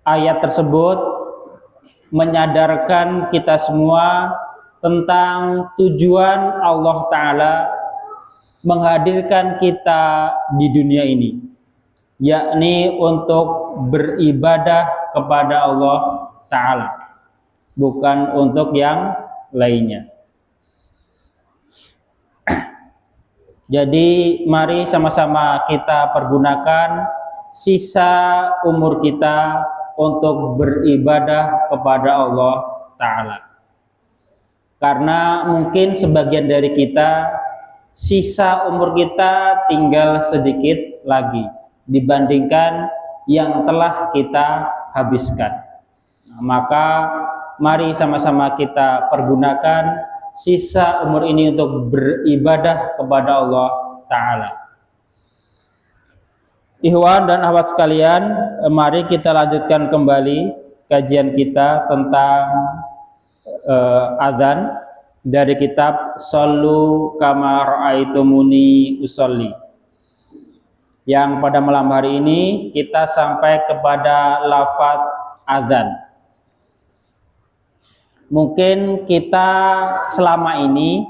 Ayat tersebut menyadarkan kita semua tentang tujuan Allah Ta'ala menghadirkan kita di dunia ini, yakni untuk beribadah kepada Allah Ta'ala, bukan untuk yang lainnya. Jadi mari sama-sama kita pergunakan sisa umur kita untuk beribadah kepada Allah Ta'ala. Karena mungkin sebagian dari kita, sisa umur kita tinggal sedikit lagi dibandingkan yang telah kita habiskan. Maka mari sama-sama kita pergunakan sisa umur ini untuk beribadah kepada Allah Ta'ala. Ikhwan dan akhwat sekalian, mari kita lanjutkan kembali kajian kita tentang azan dari kitab Shollu Kama Ra'aitumuni Usolli. Yang pada malam hari ini kita sampai kepada lafaz azan. Mungkin kita selama ini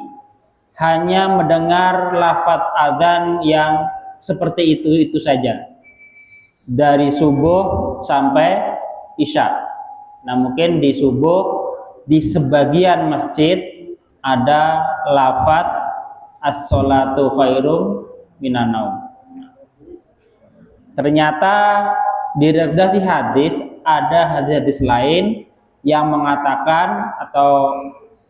hanya mendengar lafaz azan yang seperti itu saja, dari subuh sampai isya. Nah, mungkin di subuh di sebagian masjid ada lafaz as-sholatu khairum minan naum. Ternyata di redaksi hadis ada hadis-hadis lain yang mengatakan atau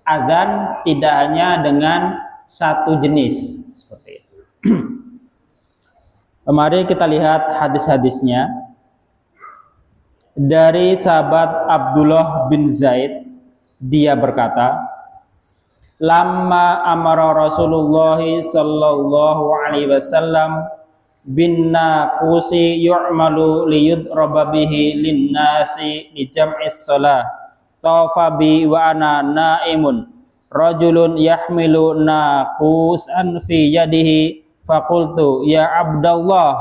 azan tidak hanya dengan satu jenis seperti itu. Mari kita lihat hadis-hadisnya. Dari sahabat Abdullah bin Zaid, dia berkata, "Lamma amara Rasulullah sallallahu alaihi wasallam bin naqusi yu'malu liyudraba bihi linnasi li jam'is shalah tawafa bi wa ana naimun rajulun yahmilu naqusan fi yadihi faqultu ya Abdullah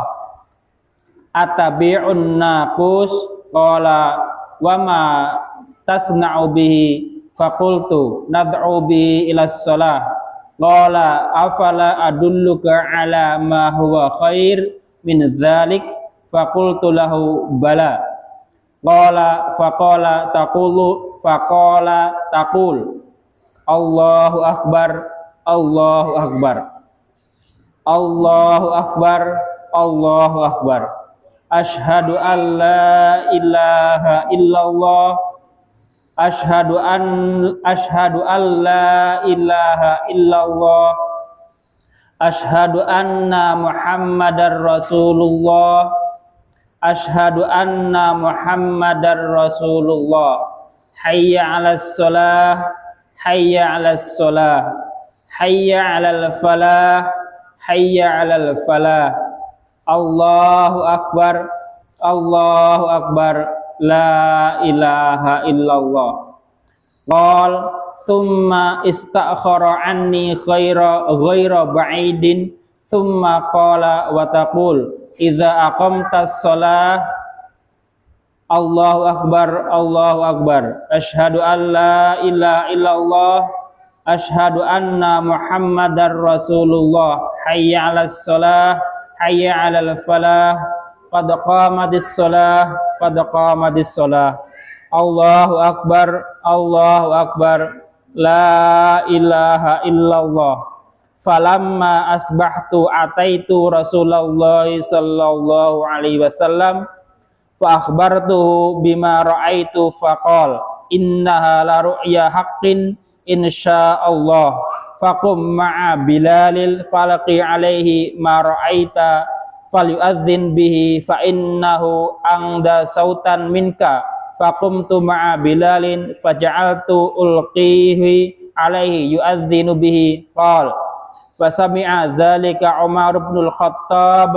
atabi'un naqus qala wa ma tasna'u bihi faqultu nad'u bihi ila shalah qala afala adulluka ala ma huwa khair min dzalik faqultu lahu bala qala faqala taqul Allahu akbar Allahu akbar Allahu akbar Allahu akbar asyhadu an la ilaha illallah asyhadu an la ilaha illallah asyhadu anna muhammadar rasulullah asyhadu anna muhammadar rasulullah hayya 'alas shalah hayya 'alas shalah hayya 'alal falah hayya 'alal falah Allahu akbar Allahu akbar la ilaha illallah qal summa istakhara anni ghaira ba'idin summa qala wa taqul idza aqamtas shalah Allahu akbar asyhadu an la ilaha illallah asyhadu anna muhammadar rasulullah hayya 'alas shalah hayya 'alal falah qad qamatis shalah Allahu akbar la ilaha illallah falamma asbahtu ataitu Rasulullah sallallahu alaihi wasallam fa akhbartuhu bima ra'aitu faqal innaha la ru'ya haqqin insyaallah faqum ma'a bilalil falaqi alaihi ma ra'aita falyu'adzin bihi fa innahu angda sautan minka faqumtu ma'a bilalin faja'altu ulqihi alaihi yu'adzinu bihi qal fasami'a dzalika Umar bin al-Khattab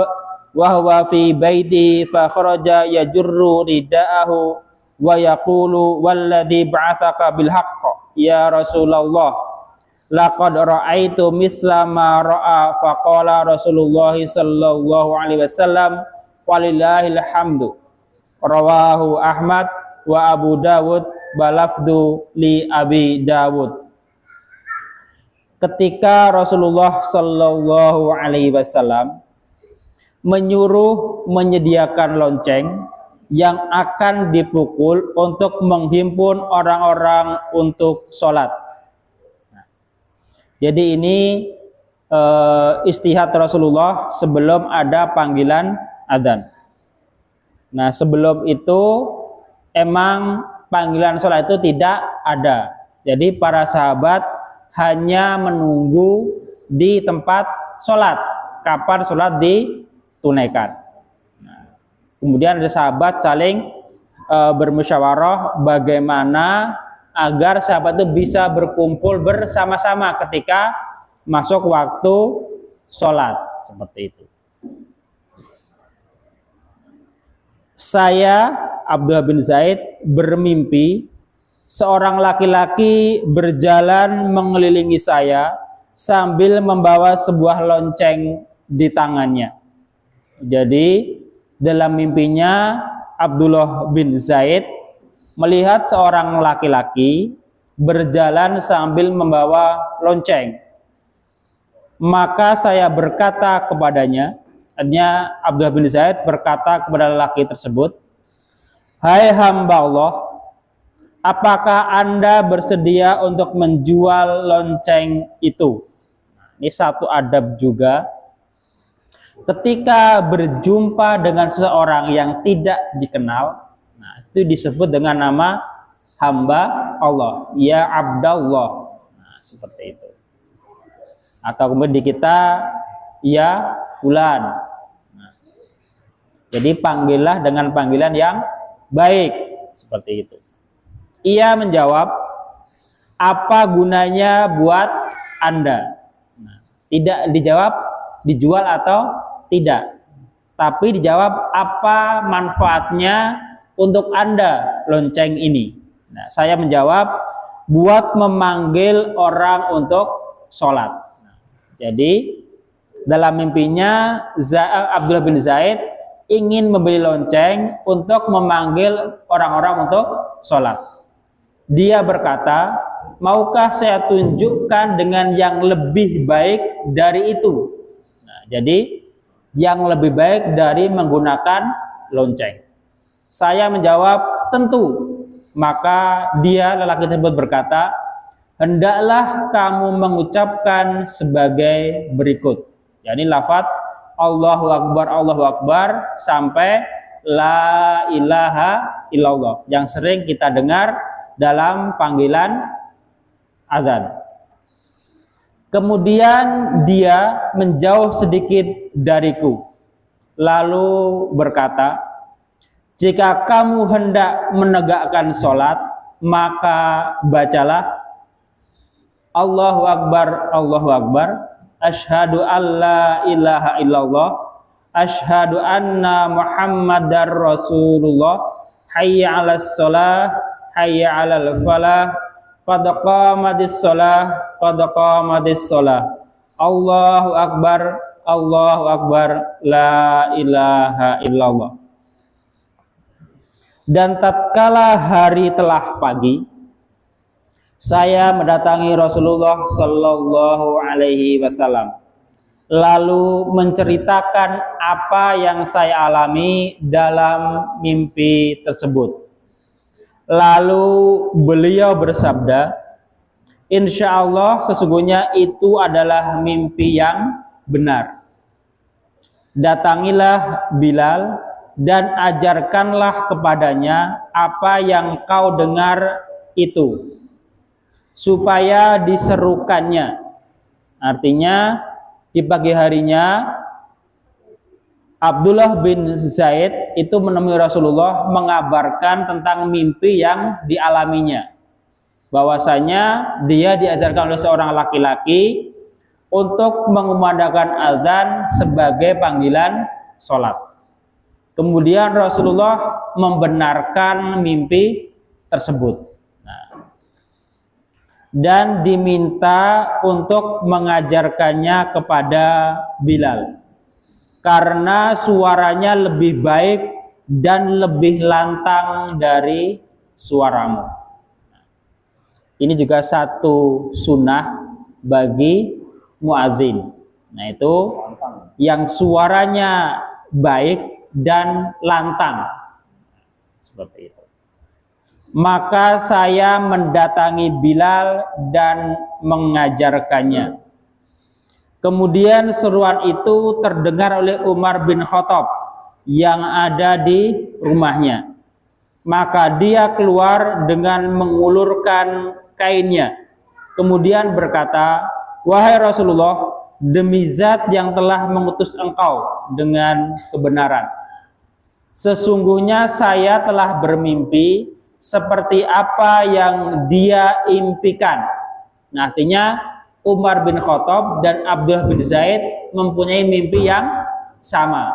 wa huwa fi baitihi fa kharaja yajurru ridaahu wa yaqulu walladzi ba'atsaka bil haqq ya Rasulullah laqad ra'aitu misla ma ra'a faqala Rasulullah sallallahu alaihi wasallam walillahil hamdu Rawahu Ahmad wa Abu Dawud balafdu li Abi Dawud. Ketika Rasulullah Shallallahu Alaihi Wasallam menyuruh menyediakan lonceng yang akan dipukul untuk menghimpun orang-orang untuk sholat. Jadi ini istihad Rasulullah sebelum ada panggilan adzan. Nah, sebelum itu emang panggilan sholat itu tidak ada. Jadi para sahabat hanya menunggu di tempat sholat, kapan sholat ditunaikan. Nah, kemudian ada sahabat saling bermusyawarah bagaimana agar sahabat itu bisa berkumpul bersama-sama ketika masuk waktu sholat, seperti itu. Saya Abdullah bin Zaid bermimpi seorang laki-laki berjalan mengelilingi saya sambil membawa sebuah lonceng di tangannya. Jadi dalam mimpinya Abdullah bin Zaid melihat seorang laki-laki berjalan sambil membawa lonceng. Maka saya berkata kepadanya, artinya Abdullah bin Zaid berkata kepada lelaki tersebut, "Hai hamba Allah, apakah Anda bersedia untuk menjual lonceng itu?" Ini satu adab juga. Ketika berjumpa dengan seseorang yang tidak dikenal, nah, itu disebut dengan nama hamba Allah, ya Abdallah. Nah, seperti itu. Atau kemudian di kita, ya fulan. Nah, jadi panggillah dengan panggilan yang baik, seperti itu. Ia menjawab, "Apa gunanya buat Anda?" Nah, tidak dijawab dijual atau tidak, tapi dijawab apa manfaatnya untuk Anda lonceng ini. Nah, saya menjawab, buat memanggil orang untuk sholat. Jadi dalam mimpinya Abdullah bin Zaid ingin membeli lonceng untuk memanggil orang-orang untuk sholat. Dia berkata, "Maukah saya tunjukkan dengan yang lebih baik dari itu?" Nah, jadi yang lebih baik dari menggunakan lonceng. Saya menjawab, "Tentu." Maka dia, lelaki tersebut, berkata, "Hendaklah kamu mengucapkan sebagai berikut." Yani lafaz Allahu Akbar sampai la ilaha illallah yang sering kita dengar dalam panggilan azan. Kemudian dia menjauh sedikit dariku, lalu berkata, "Jika kamu hendak menegakkan sholat, maka bacalah Allahu Akbar, asyhadu alla ilaha illallah, asyhadu anna Muhammadar Rasulullah, hayya 'alas shalah, hayya 'alal falah, qad qamatis shalah, Allahu Akbar, la ilaha illallah." Dan tatkala hari telah pagi, saya mendatangi Rasulullah Shallallahu Alaihi Wasallam, lalu menceritakan apa yang saya alami dalam mimpi tersebut. Lalu beliau bersabda, "Insya Allah sesungguhnya itu adalah mimpi yang benar. Datangilah Bilal dan ajarkanlah kepadanya apa yang kau dengar itu, supaya diserukannya." Artinya di pagi harinya Abdullah bin Zaid itu menemui Rasulullah mengabarkan tentang mimpi yang dialaminya, bahwasanya dia diajarkan oleh seorang laki-laki untuk mengumandangkan azan sebagai panggilan sholat. Kemudian Rasulullah membenarkan mimpi tersebut. Dan diminta untuk mengajarkannya kepada Bilal karena suaranya lebih baik dan lebih lantang dari suaramu. Ini juga satu sunnah bagi muadzin. Nah, itu yang suaranya baik dan lantang. Seperti itu. Maka saya mendatangi Bilal dan mengajarkannya. Kemudian seruan itu terdengar oleh Umar bin Khattab yang ada di rumahnya. Maka dia keluar dengan mengulurkan kainnya. Kemudian berkata, "Wahai Rasulullah, demi zat yang telah mengutus engkau dengan kebenaran, sesungguhnya saya telah bermimpi seperti apa yang dia impikan." Nah, artinya Umar bin Khattab dan Abdullah bin Zaid mempunyai mimpi yang sama.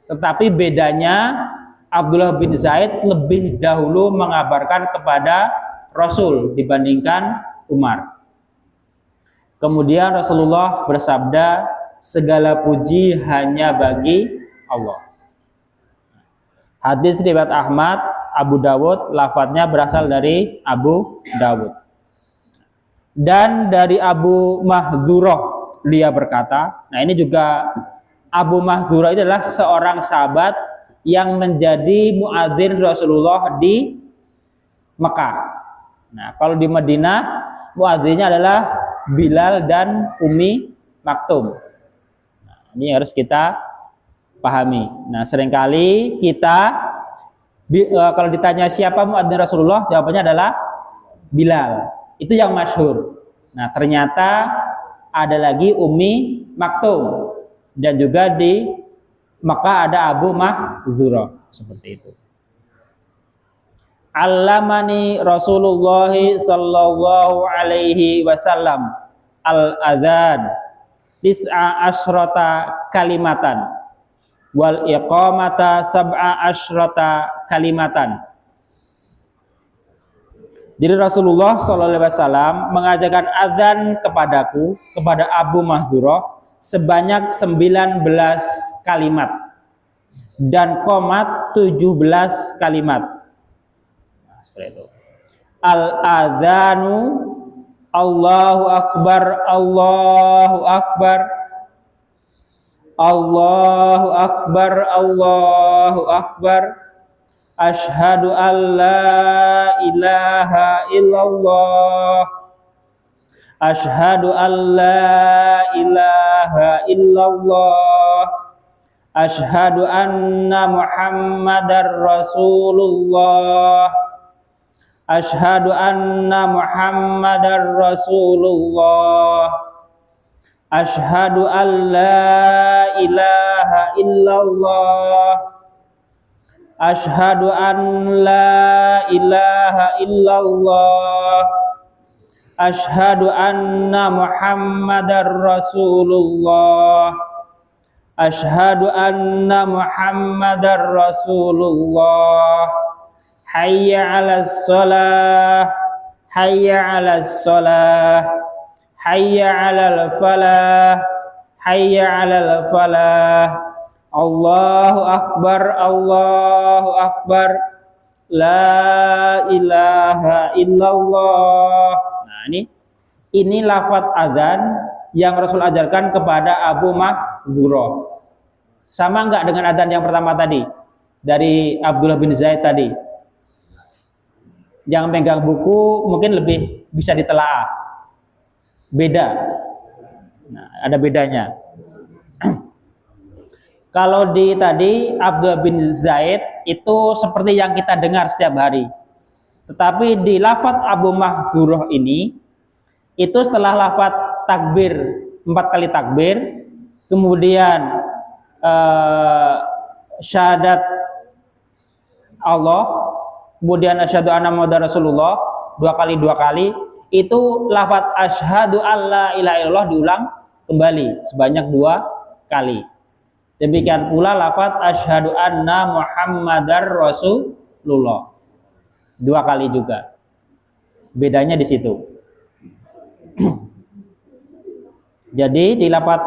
Tetapi bedanya Abdullah bin Zaid lebih dahulu mengabarkan kepada Rasul dibandingkan Umar. Kemudian Rasulullah bersabda, "Segala puji hanya bagi Allah." Hadis riwayat Ahmad, Abu Dawud, lafadznya berasal dari Abu Dawud. Dan dari Abu Mahdzurah dia berkata, nah ini juga Abu Mahdzurah itu adalah seorang sahabat yang menjadi muadzin Rasulullah di Mekah. Nah, kalau di Madinah muadzinnya adalah Bilal dan Ummi Maktum. Nah, ini harus kita pahami. Nah, seringkali kita kalau ditanya siapa muadzin Rasulullah, jawabannya adalah Bilal. Itu yang masyhur. Nah, ternyata ada lagi Ummi Maktum dan juga di Mekah ada Abu Mahdzurah, seperti itu. Allamani Rasulullah sallallahu alaihi wasallam al-adzan tis'a asyrata kalimatan wal iqamata sab'a asyrata kalimatan. Jadi Rasulullah sallallahu alaihi wasallam mengajarkan adzan kepadaku, kepada Abu Mahdzurah sebanyak 19 kalimat dan qomat 17 kalimat. Al-adzanu Allahu Akbar, Allahu Akbar, Allahu Akbar, Allahu Akbar, asyhadu an la ilaha illallah, asyhadu an la ilaha illallah, asyhadu anna Muhammadar Rasulullah, asyhadu anna Muhammadar Rasulullah, asyhadu an la ilaha illallah, asyhadu an la ilaha illallah, asyhadu anna Muhammadar Rasulullah, asyhadu anna Muhammadar Rasulullah. Hayya 'alas shalah, hayya 'alas shalah, hayya 'alal falah, hayya 'alal falah. Allahu Akbar, Allahu Akbar, la ilaha illallah. Nah, ini lafaz azan yang Rasul ajarkan kepada Abu Mahdzurah. Sama enggak dengan azan yang pertama tadi dari Abdullah bin Zaid tadi? Yang pegang buku mungkin lebih bisa ditelaah. Beda. Nah, ada bedanya. Kalau di tadi Abdullah bin Zaid itu seperti yang kita dengar setiap hari. Tetapi di lafaz Abu Mahdzurah ini itu setelah lafaz takbir 4 kali takbir, kemudian syahadat Allah, kemudian asyhadu anna Muhammadar Rasulullah 2 kali, itu lafaz asyhadu alla ilaha illallah diulang kembali sebanyak 2 kali. Demikian pula lafaz asyhadu anna Muhammadar Rasulullah 2 kali juga. Bedanya di situ. Jadi di lafaz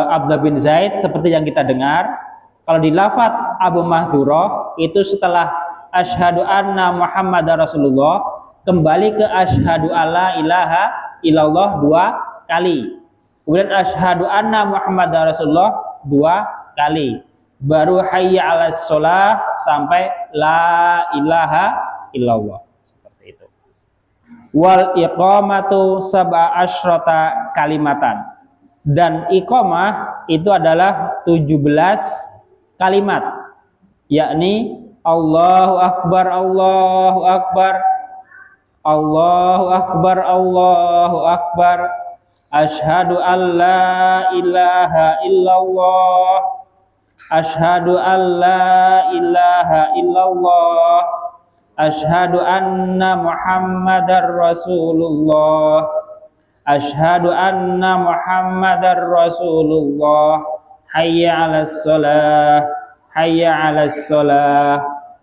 Abdullah bin Zaid seperti yang kita dengar, Kalau di lafadz Abu Mahdzurah itu setelah asyhadu anna Muhammadar Rasulullah kembali ke asyhadu alla ilaha illallah 2 kali. Kemudian asyhadu anna Muhammadar Rasulullah 2 kali. Baru hayya 'alas shalah sampai la ilaha illallah. Seperti itu. Wal iqamatu sab'a asyrata kalimatan. Dan iqamah itu adalah 17 kalimat, yakni Allahu Akbar, Allahu Akbar, Allahu Akbar, Allahu Akbar, asyhadu an la ilaha illallah, asyhadu an la ilaha illallah, asyhadu anna Muhammadar Rasulullah, asyhadu anna Muhammadar Rasulullah, hayya 'alas shalah, hayya 'alas shalah,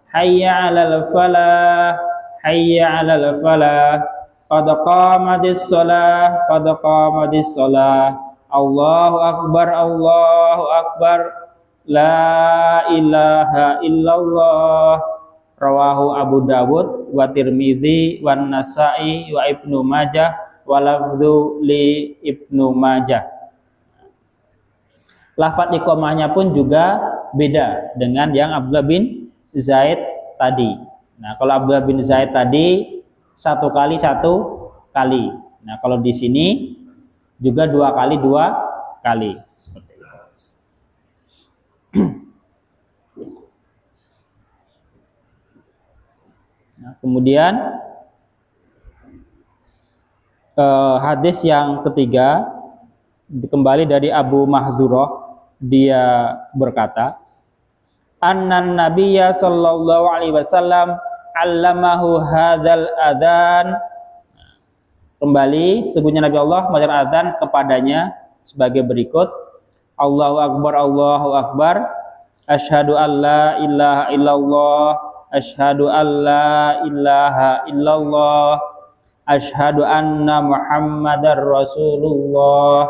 hayya 'alal falah, hayya 'alal falah, qad qamatis shalah, qad qamatis shalah, Allahu akbar, Allahu akbar, la ilaha illallah. Rawahu Abu Dawud wa Tirmidzi wan Nasa'i wa Ibnu Majah wa lafdzu li Ibnu Majah. Lafadz iqamahnya pun juga beda dengan yang Abdullah bin Zaid tadi. Nah, kalau Abdullah bin Zaid tadi 1 kali 1 kali. Nah, kalau di sini juga 2 kali 2 kali. Seperti itu. Nah, kemudian hadis yang ketiga kembali dari Abu Mahdzurah. Dia berkata, annan nabiyya sallallahu alaihi wasallam allamahu hadzal adzan. Kembali sebutnya Nabi Allah mengajarkan adzan kepadanya sebagai berikut. Allahu akbar, Allahu akbar, asyhadu an la ilaha illallah, asyhadu an la ilaha illallah, asyhadu anna Muhammadar Rasulullah,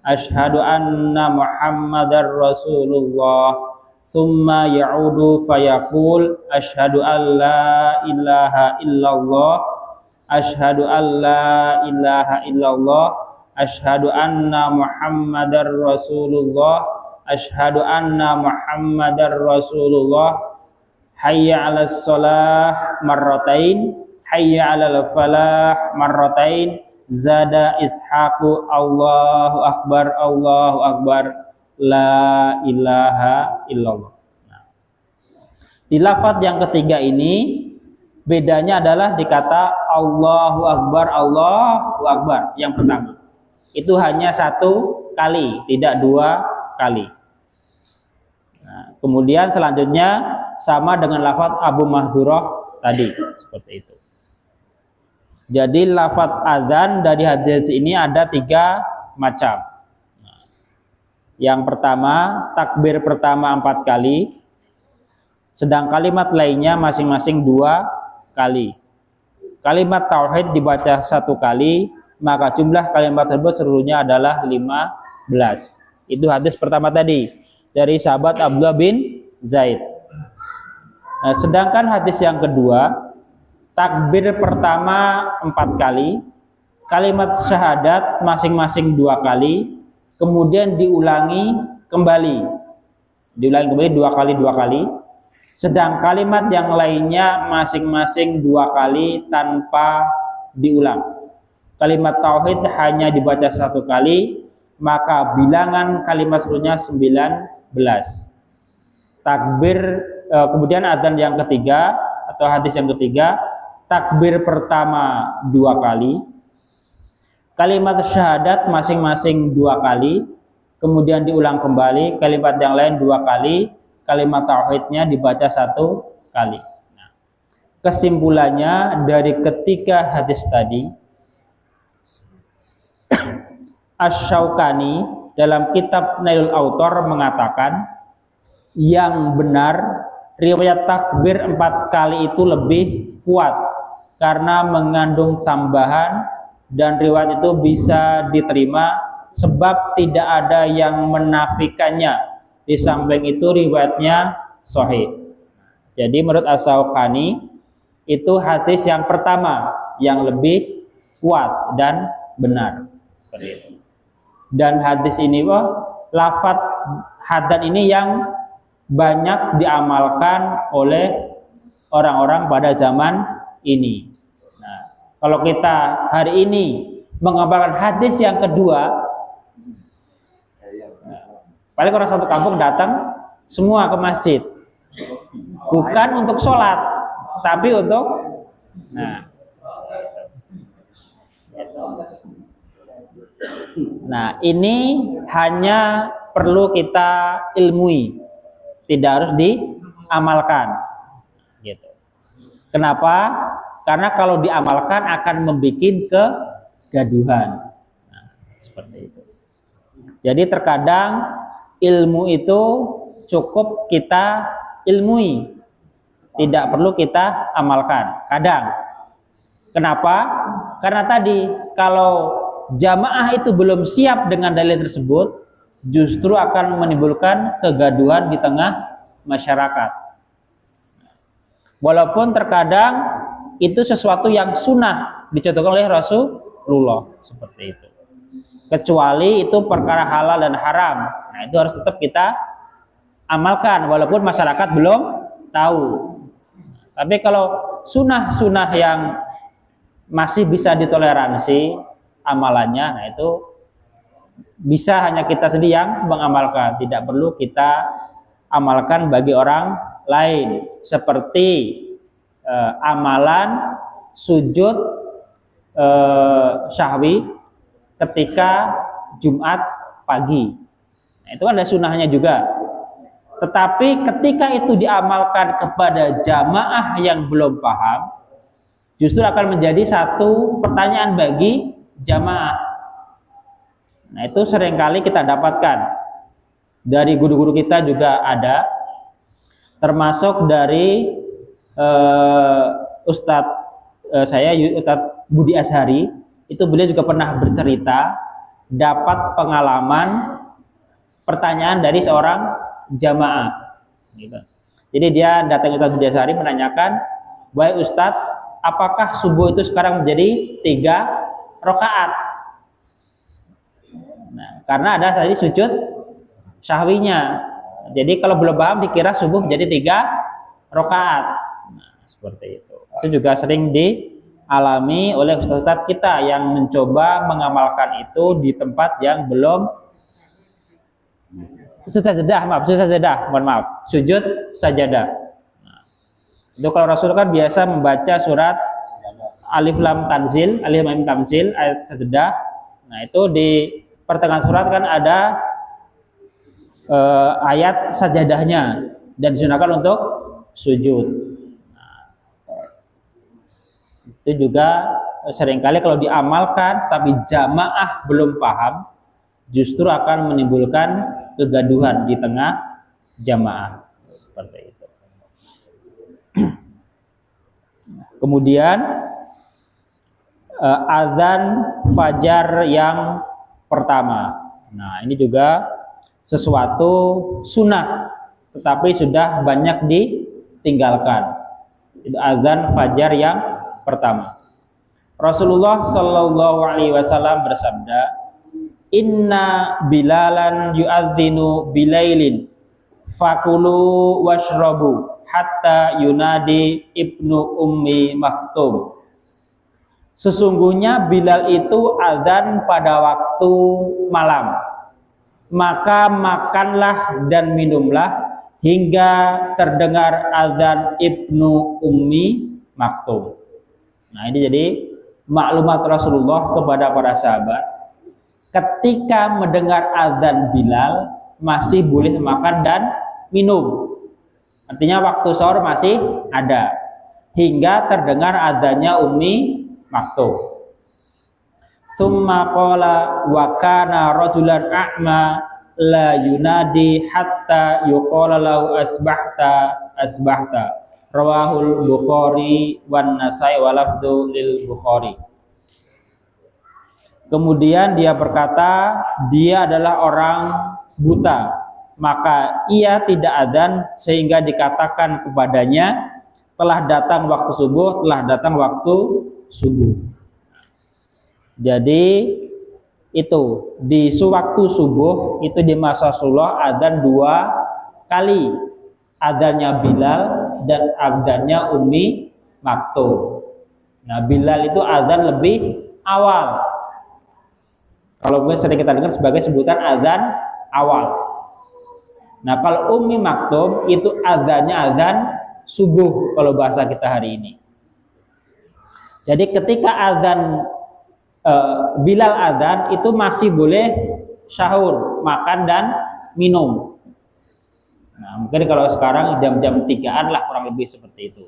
asyhadu anna Muhammadar Rasulullah. Thumma ya'udu fayaqul asyhadu an la ilaha illallah, asyhadu an la ilaha illallah, asyhadu anna Muhammadar Rasulullah, asyhadu anna Muhammadar Rasulullah, hayya 'alas shalah marratain, hayya 'alal falah marratain, zada Ishaqu Allahu akbar, Allahu akbar, la ilaha illallah. Nah, di lafadz yang ketiga ini bedanya adalah di kata Allahu akbar, Allahu akbar yang pertama. Itu hanya 1 kali, tidak 2 kali. Nah, kemudian selanjutnya sama dengan lafadz Abu Mahdzurah tadi, seperti itu. Jadi lafadz adzan dari hadis ini ada 3 macam. Yang pertama, takbir pertama 4 kali, sedang kalimat lainnya masing-masing 2 kali. Kalimat tauhid dibaca 1 kali, maka jumlah kalimat tersebut seluruhnya adalah 15. Itu hadis pertama tadi dari sahabat Abdullah bin Zaid. Nah, sedangkan hadis yang kedua, takbir pertama 4 kali, kalimat syahadat masing-masing 2 kali, kemudian diulangi kembali 2 kali 2 kali, sedang kalimat yang lainnya masing-masing 2 kali tanpa diulang. Kalimat tauhid hanya dibaca 1 kali, maka bilangan kalimat seluruhnya 19. Takbir kemudian adzan yang ketiga atau hadis yang ketiga, takbir pertama 2 kali, kalimat syahadat masing-masing 2 kali, kemudian diulang kembali, kalimat yang lain 2 kali, kalimat tauhidnya dibaca 1 kali. Nah, kesimpulannya dari ketiga hadis tadi, Asy-Syaukani dalam kitab Nailul Autar mengatakan yang benar riwayat takbir 4 kali itu lebih kuat karena mengandung tambahan, dan riwayat itu bisa diterima sebab tidak ada yang menafikannya di samping itu riwayatnya sahih. Jadi menurut As-Shawqani itu hadis yang pertama yang lebih kuat dan benar. Dan hadis ini lafaz hadan ini yang banyak diamalkan oleh orang-orang pada zaman ini. Nah, kalau kita hari ini mengamalkan hadis yang kedua, paling orang satu kampung datang semua ke masjid, bukan untuk sholat, tapi untuk nah ini hanya perlu kita ilmui, tidak harus diamalkan. Gitu. Kenapa? Karena kalau diamalkan akan membuat kegaduhan. Nah, seperti itu. Jadi terkadang ilmu itu cukup kita ilmui, tidak perlu kita amalkan. Kadang. Kenapa? Karena tadi kalau jamaah itu belum siap dengan dalil tersebut, justru akan menimbulkan kegaduhan di tengah masyarakat. Walaupun terkadang itu sesuatu yang sunnah dicontohkan oleh Rasulullah seperti itu. Kecuali itu perkara halal dan haram. Nah, itu harus tetap kita amalkan walaupun masyarakat belum tahu. Tapi kalau sunnah-sunnah yang masih bisa ditoleransi amalannya, nah itu bisa hanya kita sendiri yang mengamalkan, tidak perlu kita amalkan bagi orang lain. Seperti amalan sujud syahwi ketika Jumat pagi. Nah, itu kan ada sunnahnya juga. Tetapi ketika itu diamalkan kepada jamaah yang belum paham, justru akan menjadi satu pertanyaan bagi jamaah. Nah, itu seringkali kita dapatkan dari guru-guru kita juga ada, termasuk dari Ustadz Budi Azhari. Itu beliau juga pernah bercerita dapat pengalaman pertanyaan dari seorang jamaah. Gitu. Jadi dia datang ke Ustadz Budi Azhari menanyakan, "Wahai Ustadz, apakah subuh itu sekarang menjadi 3 rakaat?" Nah, karena ada tadi sujud syahwinya. Jadi kalau belum paham dikira subuh menjadi 3 rakaat. Nah, seperti itu. Itu juga sering dialami oleh ustadz kita yang mencoba mengamalkan itu di tempat yang belum sujud sajadah. Nah, itu kalau Rasul kan biasa membaca surat Alif Lam Tanzil, Alif Lam Tanzil ayat sajadah. Nah, itu di pertengahan surat kan ada ayat sajadahnya dan disunahkan untuk sujud. Nah, itu juga seringkali kalau diamalkan tapi jamaah belum paham, justru akan menimbulkan kegaduhan di tengah jamaah seperti itu. Kemudian azan fajar yang pertama. Nah, ini juga sesuatu sunnah tetapi sudah banyak ditinggalkan. Itu azan fajar yang pertama. Rasulullah Shallallahu Alaihi Wasallam bersabda, "Inna Bilalan yu'adzinu bilailin, fakulu washrabu hatta yunadi ibnu ummi maktum." Sesungguhnya Bilal itu azan pada waktu malam, maka makanlah dan minumlah hingga terdengar azan ibnu ummi maktum. Nah, ini jadi maklumat Rasulullah kepada para sahabat, ketika mendengar azan Bilal masih boleh makan dan minum. Artinya waktu sahur masih ada hingga terdengar azannya Ummi Maktum. Summa qala wa kana rajulan a'ma la yunadi hatta yuqala lahu asbahta. Rawahul Bukhari wan Nasai wa lafdhu lil Bukhari. Kemudian dia berkata, dia adalah orang buta, maka ia tidak adzan sehingga dikatakan kepadanya telah datang waktu subuh, telah datang waktu subuh. Jadi itu di waktu subuh itu di masa Rasulullah adzan 2 kali, adzannya Bilal dan adzannya Ummi Maktum. Nah, Bilal itu adzan lebih awal. Kalau mungkin sering kita dengar sebagai sebutan adzan awal. Nah, kalau Ummi Maktum itu adzannya adzan subuh kalau bahasa kita hari ini. Jadi ketika adzan Bilal adzan itu masih boleh sahur, makan dan minum. Nah, mungkin kalau sekarang jam-jam 3-an lah kurang lebih seperti itu.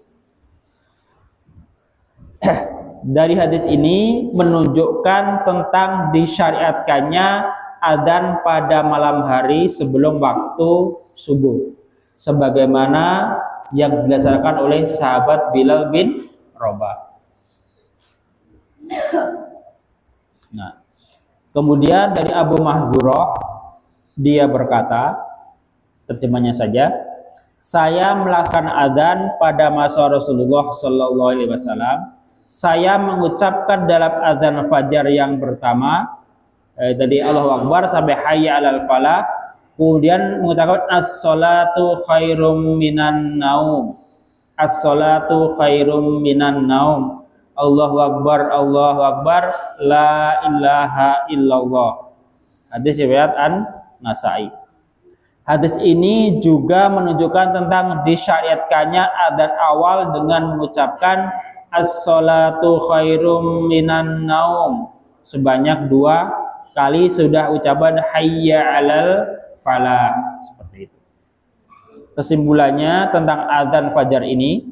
Dari hadis ini menunjukkan tentang disyariatkannya adzan pada malam hari sebelum waktu subuh, sebagaimana yang dilaksanakan oleh sahabat Bilal bin Rabah. Nah, kemudian dari Abu Mahdzurah dia berkata, terjemahnya saja, saya melaksanakan adzan pada masa Rasulullah Shallallahu Alaihi Wasallam. Saya mengucapkan dalam adzan fajar yang pertama dari Allahu Akbar sampai hayya 'alal falah, kemudian mengucapkan as-salatu khairum minan naum, as-salatu khairum minan naum, Allahu Akbar, Allahu Akbar, la ilaha illallah. Hadis riwayat An-Nasa'i. Hadis ini juga menunjukkan tentang disyariatkannya adzan awal dengan mengucapkan as-salatu khairum minan naum sebanyak 2 kali sudah ucapan hayya 'alal falah, seperti itu. Kesimpulannya tentang adzan fajar ini,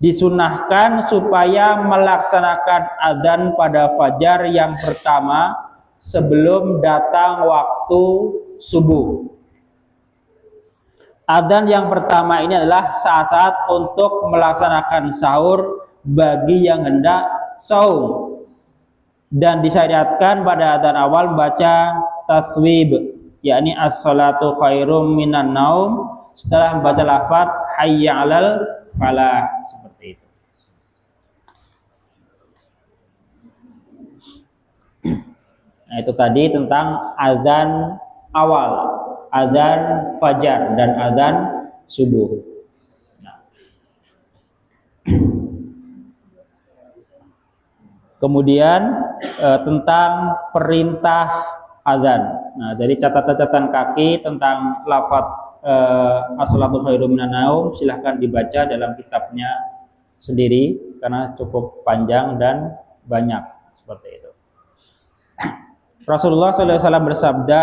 disunahkan supaya melaksanakan adzan pada fajar yang pertama sebelum datang waktu subuh. Adzan yang pertama ini adalah saat-saat untuk melaksanakan sahur bagi yang hendak saum, dan disyariatkan pada adzan awal membaca taswib, yakni as-salatu khairum minan naum, setelah membaca lafaz hayya 'alal falah, seperti itu. Nah, itu tadi tentang azan awal, azan fajar dan azan subuh. Nah. Kemudian tentang perintah azan. Nah, dari catatan kaki tentang lafaz as-salatu khairum minan naum silahkan dibaca dalam kitabnya sendiri karena cukup panjang dan banyak, seperti itu. Rasulullah SAW bersabda,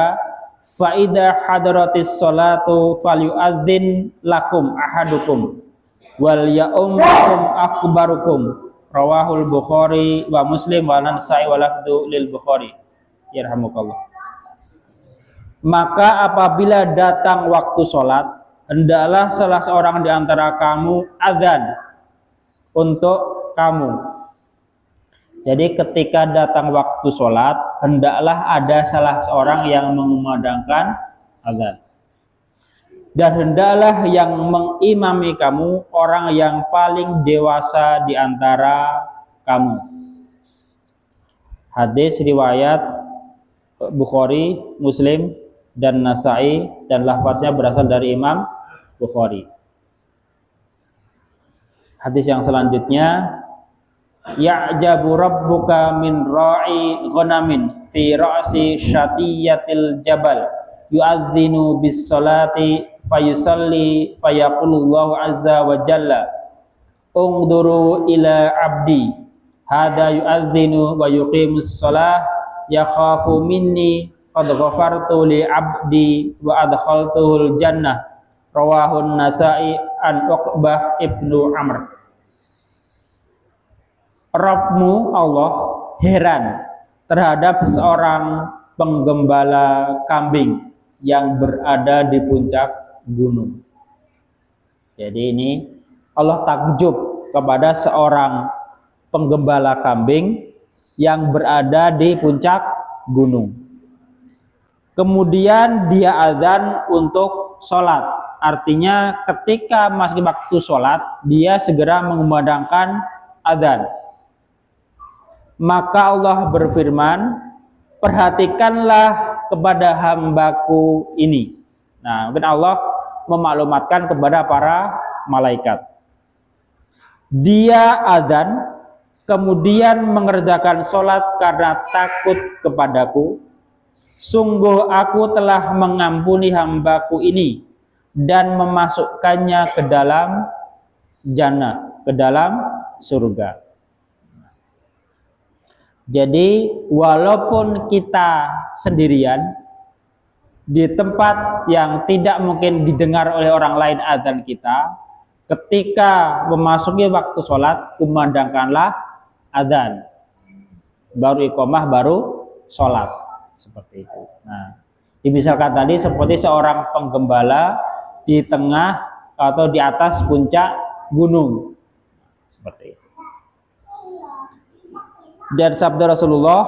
fa idza hadaratis salatu falyu'adzin lakum ahadukum wal ya'umkum akhbarukum, rawahul Bukhari wa Muslim wa Nasa'i wa lafdhu lil Bukhari, yarhamukallah. Maka apabila datang waktu sholat, hendaklah salah seorang di antara kamu adzan untuk kamu. Jadi ketika datang waktu sholat, hendaklah ada salah seorang yang mengumandangkan adzan. Dan hendaklah yang mengimami kamu orang yang paling dewasa di antara kamu. Hadis riwayat Bukhari, Muslim, dan Nasa'i, dan lafadznya berasal dari Imam Bukhari. Hadis yang selanjutnya, ya'jabu rabbuka min ra'i ghanamin fi ra'si syatiyatil jabal yu'adzinu bis salati fayusalli fayaqulullahu azza wa jalla ungduru ila abdi hada yu'adzinu wa yuqimus salah yakhafu minni qad ghafartu li abdi wa adkhaltuhul jannah, rawahun Nasa'i an Uqbah ibnu Amr. Rabbmu Allah heran terhadap seorang penggembala kambing yang berada di puncak gunung. Jadi ini Allah takjub kepada seorang penggembala kambing yang berada di puncak gunung. kemudian dia adzan untuk sholat. Artinya ketika masih waktu sholat, dia segera mengumandangkan adzan. Maka Allah berfirman, perhatikanlah kepada hambaku ini. Nah, mungkin Allah memaklumatkan kepada para malaikat. Dia adzan, kemudian mengerjakan sholat karena takut kepadaku. Sungguh aku telah mengampuni hambaku ini dan memasukkannya ke dalam jannah, ke dalam surga. Jadi walaupun kita sendirian di tempat yang tidak mungkin didengar oleh orang lain adzan kita, ketika memasuki waktu sholat, kumandangkanlah adzan, baru iqamah, baru sholat, seperti itu. Nah, dimisalkan tadi seperti seorang penggembala di tengah atau di atas puncak gunung, seperti itu. Dan sabda Rasulullah,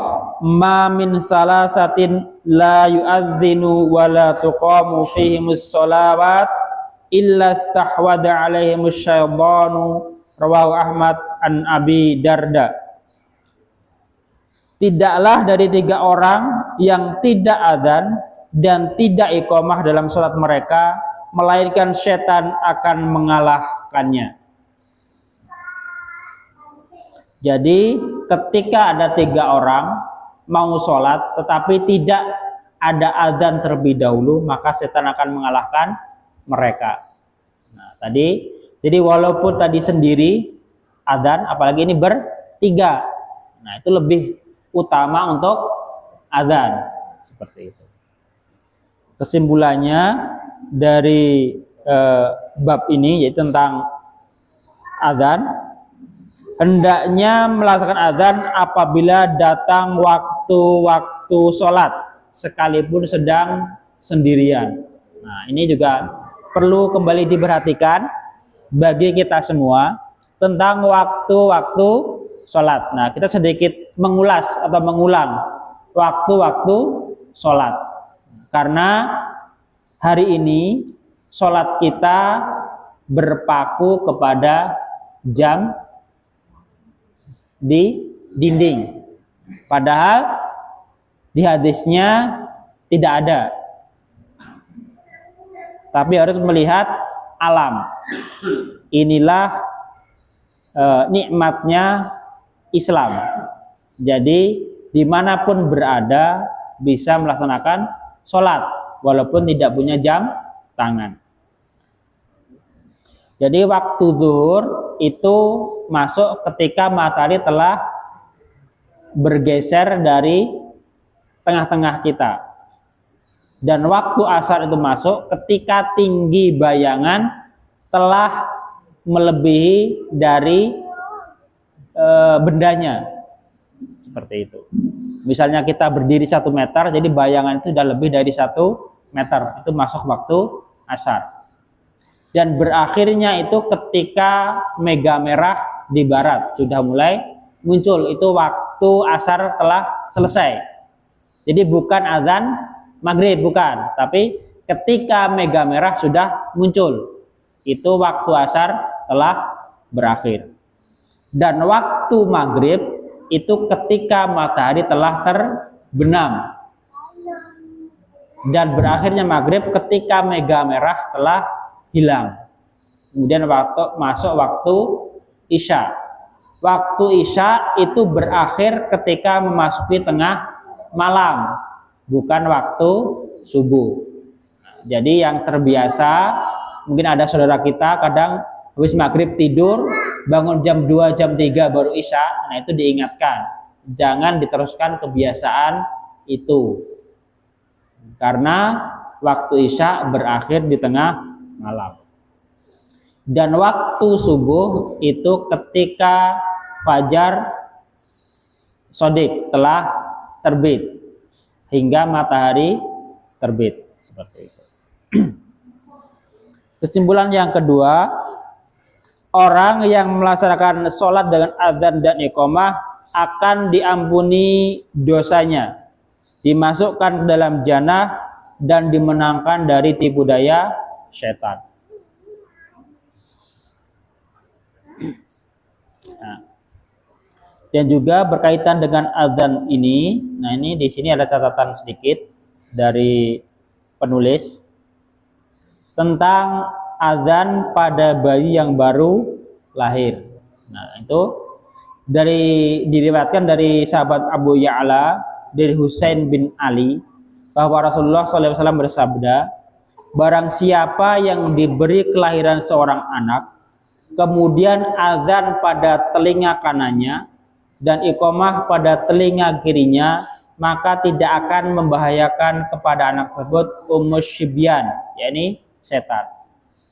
ma min salasatin la yu'adzinu wa la tuqamu fihimus sholawat illa stahwada alaihimus syaitanu, rawahu Ahmad an Abi Darda. Tidaklah dari 3 orang yang tidak adzan dan tidak iqamah dalam sholat mereka, melainkan setan akan mengalahkannya. Jadi ketika ada 3 orang mau sholat tetapi tidak ada adzan terlebih dahulu, maka setan akan mengalahkan mereka. Nah, jadi walaupun tadi sendiri adzan, apalagi ini bertiga, nah itu lebih utama untuk adzan, seperti itu. Kesimpulannya dari bab ini yaitu tentang adzan, hendaknya melaksanakan adzan apabila datang waktu-waktu sholat, sekalipun sedang sendirian. Nah, ini juga perlu kembali diperhatikan bagi kita semua tentang waktu-waktu sholat. Nah, kita sedikit mengulas atau mengulang waktu-waktu sholat, karena hari ini sholat kita berpaku kepada jam di dinding, padahal di hadisnya tidak ada, tapi harus melihat alam. Inilah nikmatnya Islam. Jadi dimanapun berada bisa melaksanakan sholat walaupun tidak punya jam tangan. Jadi waktu zuhur itu masuk ketika matahari telah bergeser dari tengah-tengah kita. Dan waktu asar itu masuk ketika tinggi bayangan telah melebihi dari bendanya. Seperti itu. Misalnya kita berdiri 1 meter, jadi bayangan itu sudah lebih dari 1 meter. Itu masuk waktu asar. Dan berakhirnya itu ketika mega merah di barat sudah mulai muncul, itu waktu asar telah selesai. Jadi bukan azan maghrib, bukan, tapi ketika mega merah sudah muncul, itu waktu asar telah berakhir. Dan waktu maghrib itu ketika matahari telah terbenam, dan berakhirnya maghrib ketika mega merah telah hilang. Kemudian masuk waktu isya. Waktu isya itu berakhir ketika memasuki tengah malam, bukan waktu subuh. Jadi yang terbiasa, mungkin ada saudara kita kadang habis maghrib tidur, bangun jam 2, jam 3 baru isya. Nah, itu diingatkan, jangan diteruskan kebiasaan itu, karena waktu isya berakhir di tengah malam. Dan waktu subuh itu ketika fajar sodik telah terbit hingga matahari terbit, seperti itu. Kesimpulan yang kedua, orang yang melaksanakan sholat dengan adzan dan iqamah akan diampuni dosanya dimasukkan ke dalam jannah, dan dimenangkan dari tipu daya setan. Nah, dan juga berkaitan dengan azan ini. Nah, ini di sini ada catatan sedikit dari penulis tentang azan pada bayi yang baru lahir. Nah, itu diriwayatkan dari sahabat Abu Ya'la dari Husain bin Ali bahwa Rasulullah SAW bersabda, barang siapa yang diberi kelahiran seorang anak, kemudian azan pada telinga kanannya dan iqamah pada telinga kirinya, maka tidak akan membahayakan kepada anak tersebut syibyan, yakni setan.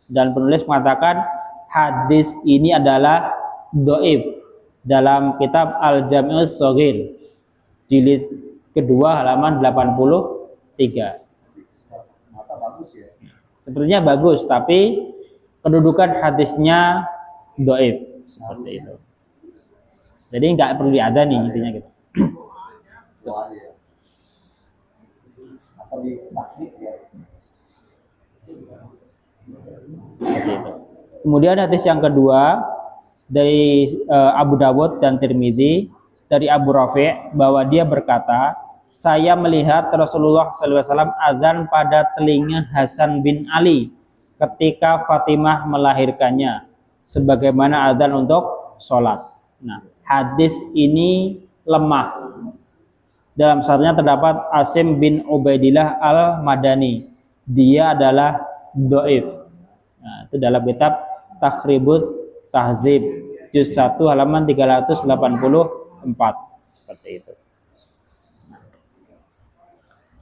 Dan penulis mengatakan hadis ini adalah dhaif dalam kitab Al-Jami'us Shaghir jilid kedua halaman 83. Sepertinya bagus, tapi kedudukan hadisnya dhaif seperti itu. Jadi nggak perlu diadani intinya gitu. Seperti itu. Kemudian hadis yang kedua dari Abu Dawud dan Tirmidzi dari Abu Rafi' bahwa dia berkata, saya melihat Rasulullah SAW azan pada telinga Hasan bin Ali ketika Fatimah melahirkannya, sebagaimana azan untuk sholat. Nah, hadis ini lemah. Dalam satunya terdapat Asim bin Ubaidillah al-Madani. Dia adalah dhaif. Nah, itu dalam kitab Takhribut Tahdzib juz 1 halaman 384 seperti itu. Nah,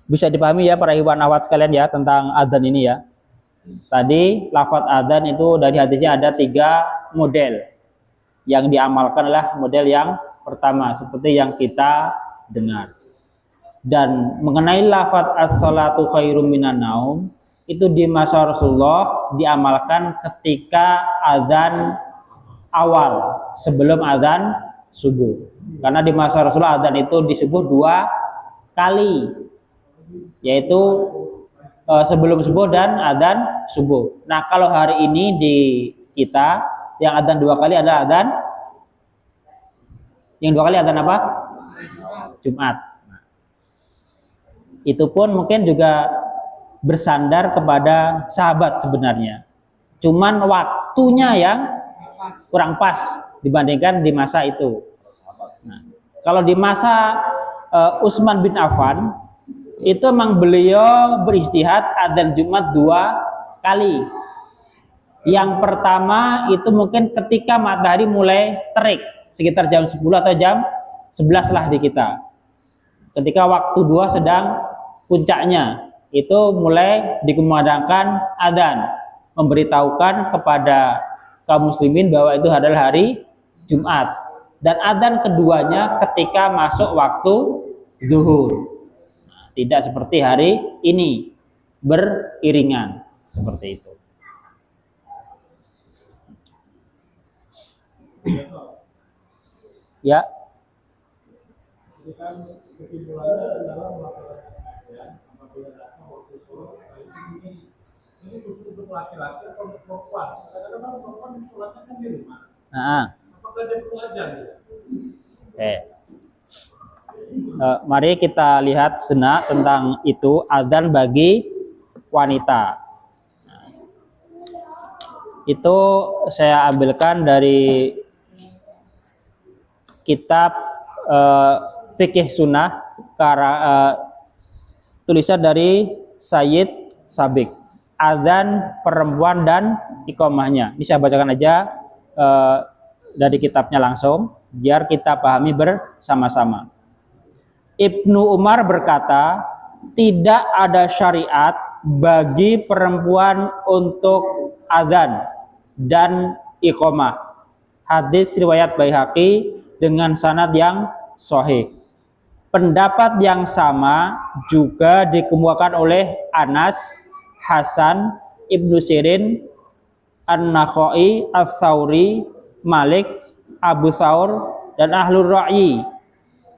bisa dipahami ya para ikhwan akhwat sekalian ya tentang adzan ini ya. Tadi lafaz adzan itu dari hadisnya ada 3 model. Yang diamalkan adalah model yang pertama seperti yang kita dengar. Dan mengenai lafaz as-salatu khairum minan naum, itu di masa Rasulullah diamalkan ketika azan awal sebelum azan subuh. Karena di masa Rasulullah azan itu disebut 2 kali, yaitu sebelum subuh dan azan subuh. Nah, kalau hari ini di kita yang azan 2 kali adalah azan yang 2 kali azan apa? Jumat. Nah, itu pun mungkin juga bersandar kepada sahabat sebenarnya. Cuman waktunya yang kurang pas dibandingkan di masa itu. Nah, kalau di masa Utsman bin Affan itu memang beliau beristihad adzan Jumat 2 kali. Yang pertama itu mungkin ketika matahari mulai terik sekitar jam 10 atau jam 11 lah di kita. Ketika waktu 2 sedang puncaknya, itu mulai dikumandangkan adzan, memberitahukan kepada kaum muslimin bahwa itu adalah hari Jumat. Dan adzan keduanya ketika masuk waktu zuhur. Nah, tidak seperti hari ini beriringan seperti itu. Ya. Laki-laki atau perempuan, kadang-kadang perempuan sholatnya kan di rumah. Apakah dia perlu adzan? Mari kita lihat sejenak tentang itu adzan bagi wanita. Nah, itu saya ambilkan dari kitab Fikih Sunnah tulisan dari Sayyid Sabiq. Adzan perempuan dan iqamahnya. Ini saya bacakan aja dari kitabnya langsung biar kita pahami bersama-sama. Ibnu Umar berkata, tidak ada syariat bagi perempuan untuk adzan dan iqamah. Hadis riwayat Baihaqi dengan sanad yang sahih. Pendapat yang sama juga dikemukakan oleh Anas, Hasan, Ibnu Sirin, An-Nakhai, Ats-Tsauri, Malik, Abu Tsaur, dan Ahlur Ra'yi.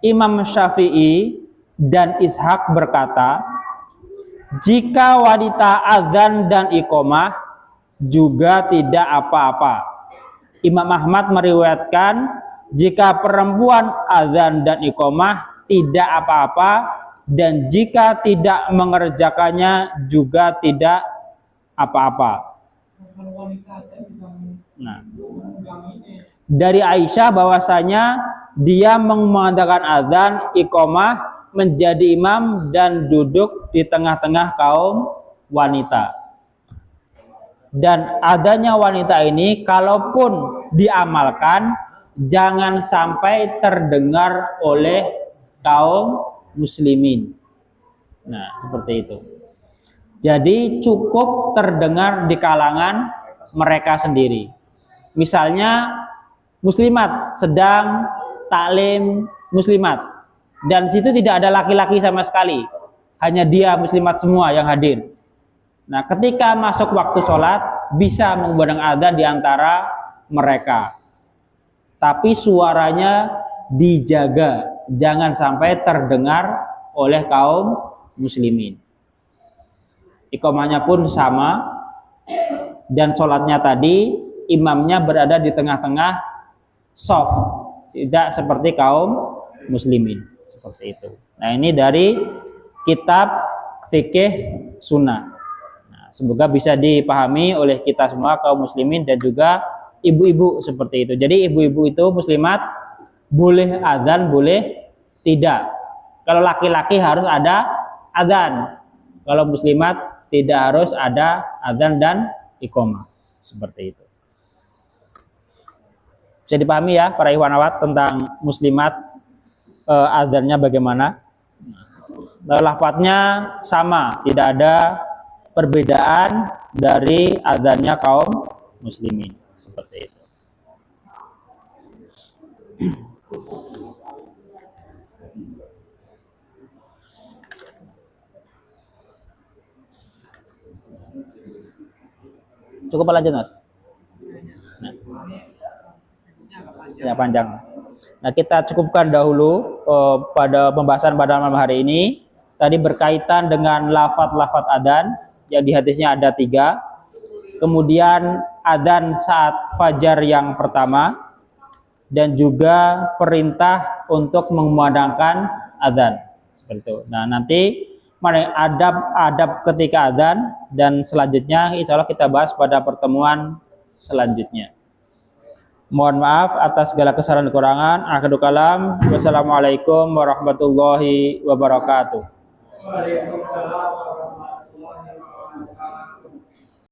Imam Syafi'i dan Ishaq berkata, jika wanita azan dan iqomah juga tidak apa-apa. Imam Ahmad meriwayatkan jika perempuan azan dan iqomah tidak apa-apa, dan jika tidak mengerjakannya juga tidak apa-apa. Nah, dari Aisyah bahwasanya dia mengadakan azan, iqomah, menjadi imam dan duduk di tengah-tengah kaum wanita. Dan adanya wanita ini kalaupun diamalkan jangan sampai terdengar oleh kaum muslimin. Nah, seperti itu. Jadi cukup terdengar di kalangan mereka sendiri. Misalnya muslimat sedang taklim muslimat, dan situ tidak ada laki-laki sama sekali, hanya dia muslimat semua yang hadir. Nah, ketika masuk waktu sholat bisa mengumandang adzan di antara mereka, tapi suaranya dijaga, jangan sampai terdengar oleh kaum muslimin. Iqomahnya pun sama, dan sholatnya tadi imamnya berada di tengah-tengah shaf, tidak seperti kaum muslimin, seperti itu. Nah, ini dari kitab fikih sunnah. Nah, semoga bisa dipahami oleh kita semua kaum muslimin dan juga ibu-ibu seperti itu. Jadi ibu-ibu itu muslimat boleh adzan, boleh tidak. Kalau laki-laki harus ada adzan, kalau muslimat tidak harus ada adzan dan iqomah, seperti itu. Bisa dipahami ya para ikhwanawat tentang muslimat, adzannya bagaimana. Lafadznya sama, tidak ada perbedaan dari adzannya kaum muslimin, seperti itu. Cukup lanjut, Mas? Nah. Ya, panjang. Nah, kita cukupkan dahulu pada pembahasan pada malam hari ini. Tadi berkaitan dengan lafadz-lafadz adzan yang di hadisnya ada 3. Kemudian adzan saat fajar yang pertama, dan juga perintah untuk mengumandangkan adzan, seperti itu. Nah, nanti adab ketika adzan dan selanjutnya insya Allah kita bahas pada pertemuan selanjutnya. Mohon maaf atas segala kesalahan dan kekurangan. Akhirul kalam. Wassalamualaikum warahmatullahi wabarakatuh. Waalaikumsalam.